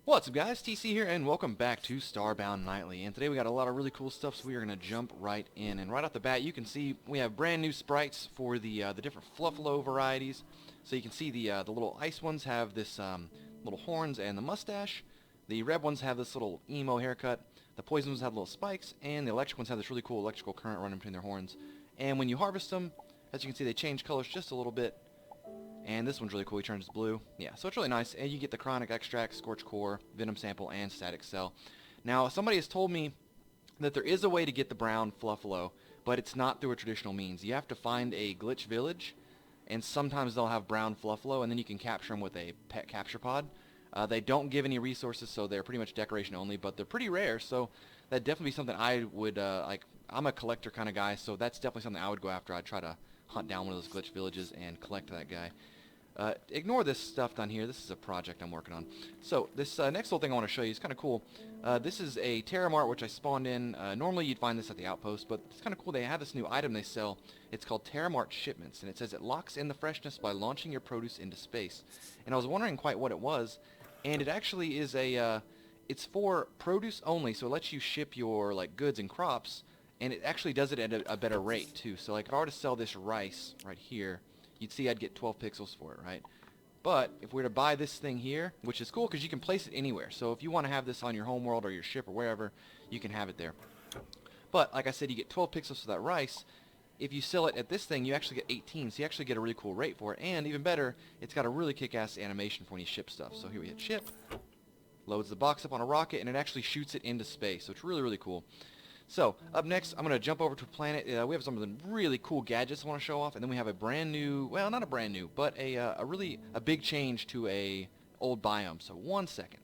What's up guys, TC here, and welcome back to Starbound Nightly. And today we got a lot of really cool stuff, so we are going to jump right in. And right off the bat, you can see we have brand new sprites for the different Fluffalo varieties. So you can see the little ice ones have this little horns and the mustache. The red ones have this little emo haircut. The poison ones have little spikes, and the electric ones have this really cool electrical current running between their horns. And when you harvest them, as you can see, they change colors just a little bit. And this one's really cool, he turns blue. Yeah, so it's really nice. And you get the chronic extract, scorch core, venom sample, and static cell. Now, somebody has told me that there is a way to get the brown Fluffalo, but it's not through a traditional means. You have to find a glitch village, and sometimes they'll have brown Fluffalo, and then you can capture them with a pet capture pod. They don't give any resources, so they're pretty much decoration only, but they're pretty rare, so that'd definitely be something I would, like, I'm a collector kind of guy, so that's definitely something I would go after. I'd try to hunt down one of those glitch villages and collect that guy. Ignore this stuff down here. This is a project I'm working on. So this next little thing I want to show you is kind of cool. This is a Terramart which I spawned in. Normally you'd find this at the outpost, but it's kind of cool. They have this new item they sell. It's called Terramart Shipments, and it says it locks in the freshness by launching your produce into space. And I was wondering quite what it was, and it actually is a it's for produce only, so it lets you ship your like goods and crops, and it actually does it at a better rate too. So like if I were to sell this rice right here, you'd see I'd get 12 pixels for it, right? But if we were to buy this thing here, which is cool because you can place it anywhere. So if you want to have this on your homeworld or your ship or wherever, you can have it there. But like I said, you get 12 pixels for that rice. If you sell it at this thing, you actually get 18. So you actually get a really cool rate for it. And even better, it's got a really kick-ass animation for when you ship stuff. So here we hit ship, loads the box up on a rocket, and it actually shoots it into space. So it's really, really cool. So, up next, I'm going to jump over to a planet. We have some of the really cool gadgets I want to show off, and then we have a brand new, well, not a brand new, but a really big change to a old biome. So, one second.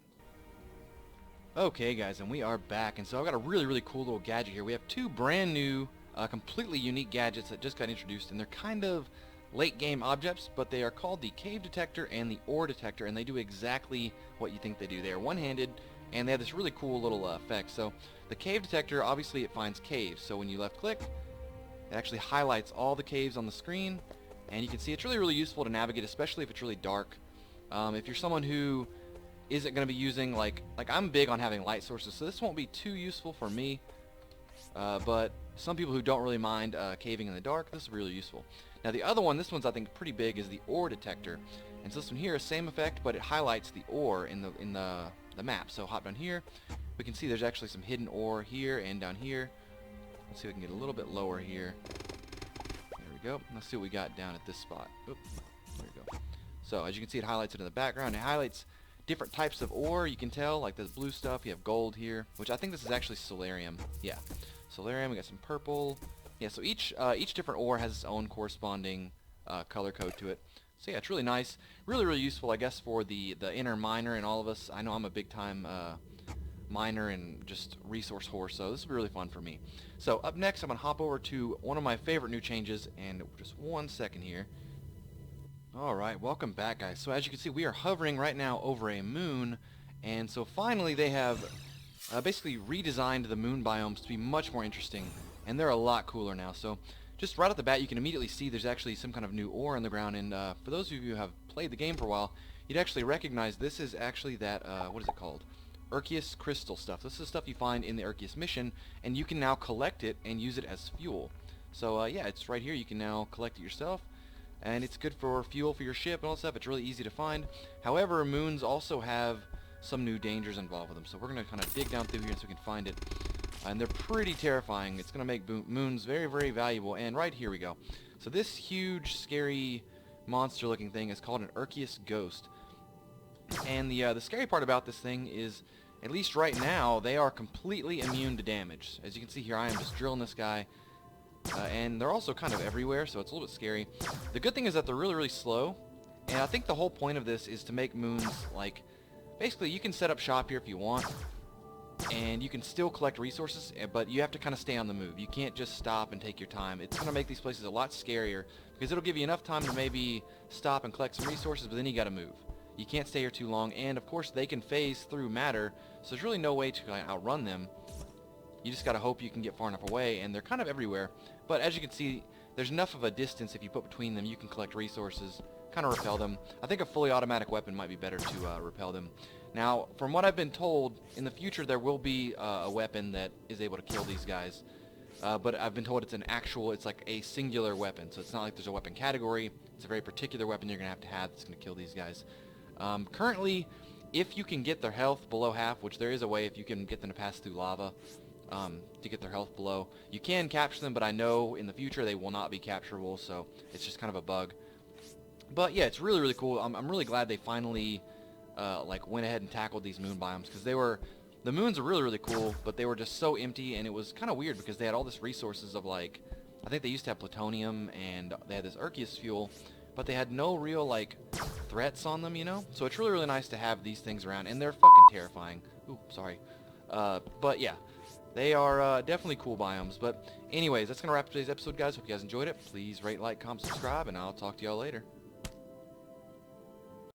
Okay, guys, and we are back, and so I've got a really, really cool little gadget here. We have two brand new, completely unique gadgets that just got introduced, and they're kind of late-game objects, but they are called the Cave Detector and the Ore Detector, and they do exactly what you think they do. They are one-handed, and they have this really cool little effect. So the cave detector, obviously it finds caves, so when you left click, it actually highlights all the caves on the screen, and you can see it's really, really useful to navigate, especially if it's really dark. If you're someone who isn't going to be using, like I'm big on having light sources, so this won't be too useful for me, but some people who don't really mind caving in the dark, this is really useful. Now the other one, this one's I think pretty big, is the ore detector. And so this one here is same effect, but it highlights the ore in the map. So hop down here, we can see there's actually some hidden ore here and down here. Let's see if we can get a little bit lower here. There we go. Let's see what we got down at this spot. Oop, there we go. So as you can see, it highlights it in the background. It highlights different types of ore. You can tell, like this blue stuff. You have gold here, which I think this is actually solarium. Yeah, solarium. We got some purple. Yeah, so each different ore has its own corresponding color code to it. So yeah, it's really nice, really, really useful, I guess, for the inner miner and all of us. I know I'm a big-time miner and just resource whore, so this will be really fun for me. So up next, I'm going to hop over to one of my favorite new changes, and just one second here. Alright, welcome back, guys. So as you can see, we are hovering right now over a moon, and so finally they have basically redesigned the moon biomes to be much more interesting, and they're a lot cooler now. So just right off the bat, you can immediately see there's actually some kind of new ore in the ground, and for those of you who have played the game for a while, you'd actually recognize this is actually that, what is it called? Urkeus crystal stuff. This is stuff you find in the Urkeus mission, and you can now collect it and use it as fuel. So yeah, it's right here. You can now collect it yourself, and it's good for fuel for your ship and all that stuff. It's really easy to find. However, moons also have some new dangers involved with them, so we're going to kind of dig down through here so we can find it. And they're pretty terrifying. It's going to make moons very, very valuable. And right here we go. So this huge, scary, monster-looking thing is called an Urkeus ghost. And the scary part about this thing is, at least right now, they are completely immune to damage. As you can see here, I am just drilling this guy. And they're also kind of everywhere, so it's a little bit scary. The good thing is that they're really, really slow. And I think the whole point of this is to make moons, like, basically you can set up shop here if you want, and you can still collect resources, but you have to kind of stay on the move. You can't just stop and take your time. It's going to make these places a lot scarier, because it'll give you enough time to maybe stop and collect some resources, but then you got to move. You can't stay here too long, and of course they can phase through matter, so there's really no way to outrun them. You just got to hope you can get far enough away, and they're kind of everywhere. But as you can see, there's enough of a distance if you put between them, you can collect resources, kind of repel them. I think a fully automatic weapon might be better to repel them. Now, from what I've been told, in the future there will be a weapon that is able to kill these guys. But I've been told it's like a singular weapon. So it's not like there's a weapon category. It's a very particular weapon you're going to have that's going to kill these guys. Currently, if you can get their health below half, which there is a way if you can get them to pass through lava to get their health below, you can capture them, but I know in the future they will not be capturable, so it's just kind of a bug. But yeah, it's really, really cool. I'm really glad they finally like went ahead and tackled these moon biomes, because the moons are really, really cool, but they were just so empty, and it was kind of weird because they had all this resources of, like, I think they used to have plutonium, and they had this Arceus fuel, but they had no real, like, threats on them, you know? So it's really, really nice to have these things around, and they're fucking terrifying. Ooh, sorry. But yeah, they are definitely cool biomes. But anyways, that's going to wrap up today's episode, guys. Hope you guys enjoyed it. Please rate, like, comment, subscribe, and I'll talk to y'all later.